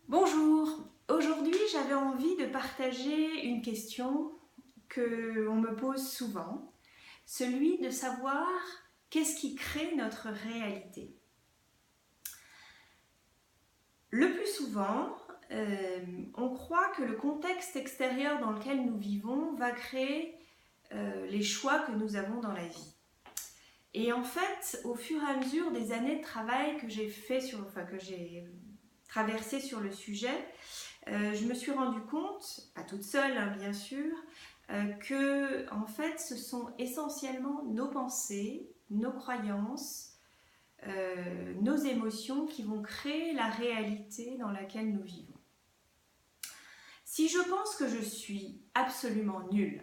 Bonjour, aujourd'hui j'avais envie de partager une question qu'on me pose souvent, celui de savoir qu'est-ce qui crée notre réalité. Le plus souvent, on croit que le contexte extérieur dans lequel nous vivons va créer les choix que nous avons dans la vie. Et en fait, au fur et à mesure des années de travail que j'ai traversé sur le sujet, je me suis rendu compte, pas toute seule bien sûr, que en fait ce sont essentiellement nos pensées, nos croyances, nos émotions qui vont créer la réalité dans laquelle nous vivons. Si je pense que je suis absolument nulle,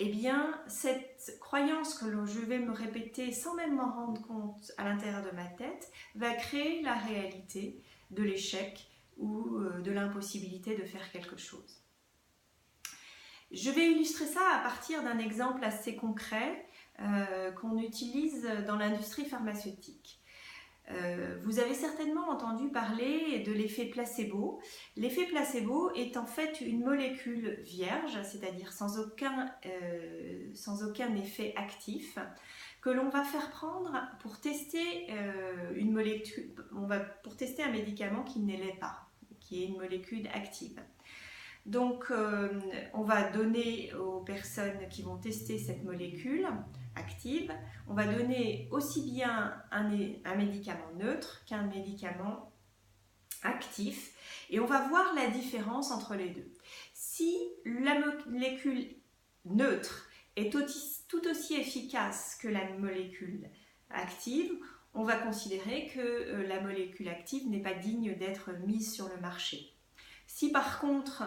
eh bien cette croyance que je vais me répéter sans même m'en rendre compte à l'intérieur de ma tête va créer la réalité de l'échec ou de l'impossibilité de faire quelque chose. Je vais illustrer ça à partir d'un exemple assez concret qu'on utilise dans l'industrie pharmaceutique. Vous avez certainement entendu parler de l'effet placebo. L'effet placebo est en fait une molécule vierge, c'est-à-dire sans aucun effet actif, que l'on va faire prendre pour tester pour tester un médicament qui ne l'est pas, qui est une molécule active. Donc, on va donner aux personnes qui vont tester cette molécule active, on va donner aussi bien un médicament neutre qu'un médicament actif et on va voir la différence entre les deux. Si la molécule neutre est tout aussi efficace que la molécule active, on va considérer que la molécule active n'est pas digne d'être mise sur le marché. Si par contre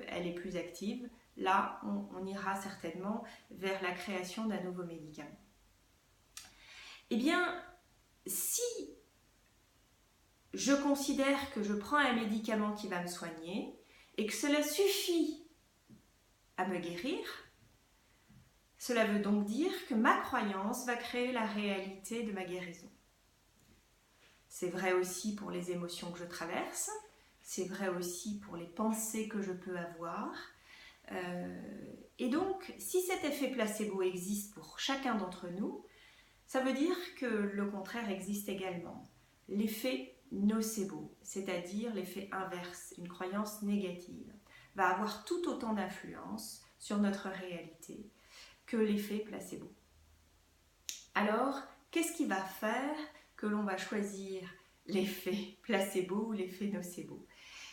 elle est plus active, là on ira certainement vers la création d'un nouveau médicament. Eh bien, si je considère que je prends un médicament qui va me soigner et que cela suffit à me guérir, cela veut donc dire que ma croyance va créer la réalité de ma guérison. C'est vrai aussi pour les émotions que je traverse, c'est vrai aussi pour les pensées que je peux avoir. Et donc, si cet effet placebo existe pour chacun d'entre nous, ça veut dire que le contraire existe également. L'effet nocebo, c'est-à-dire l'effet inverse, une croyance négative, va avoir tout autant d'influence sur notre réalité que l'effet placebo. Alors, qu'est-ce qui va faire que l'on va choisir l'effet placebo ou l'effet nocebo?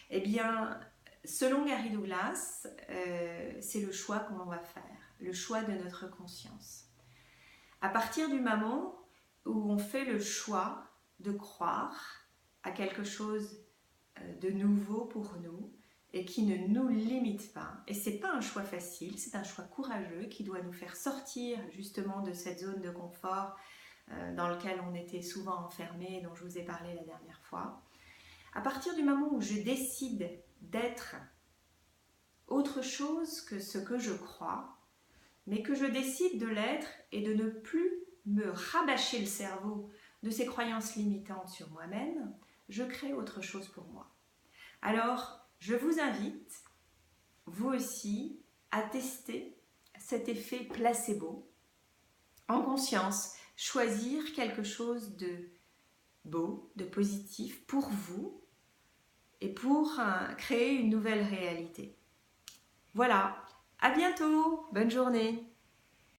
Eh bien, selon Gary Douglas, c'est le choix qu'on va faire, le choix de notre conscience. À partir du moment où on fait le choix de croire à quelque chose de nouveau pour nous et qui ne nous limite pas, et c'est pas un choix facile, c'est un choix courageux qui doit nous faire sortir justement de cette zone de confort dans laquelle on était souvent enfermé, dont je vous ai parlé la dernière fois. À partir du moment où je décide d'être autre chose que ce que je crois, mais que je décide de l'être et de ne plus me rabâcher le cerveau de ces croyances limitantes sur moi-même, je crée autre chose pour moi. Alors, je vous invite, vous aussi, à tester cet effet placebo, en conscience, choisir quelque chose de beau, de positif pour vous et pour créer une nouvelle réalité. Voilà, à bientôt, bonne journée.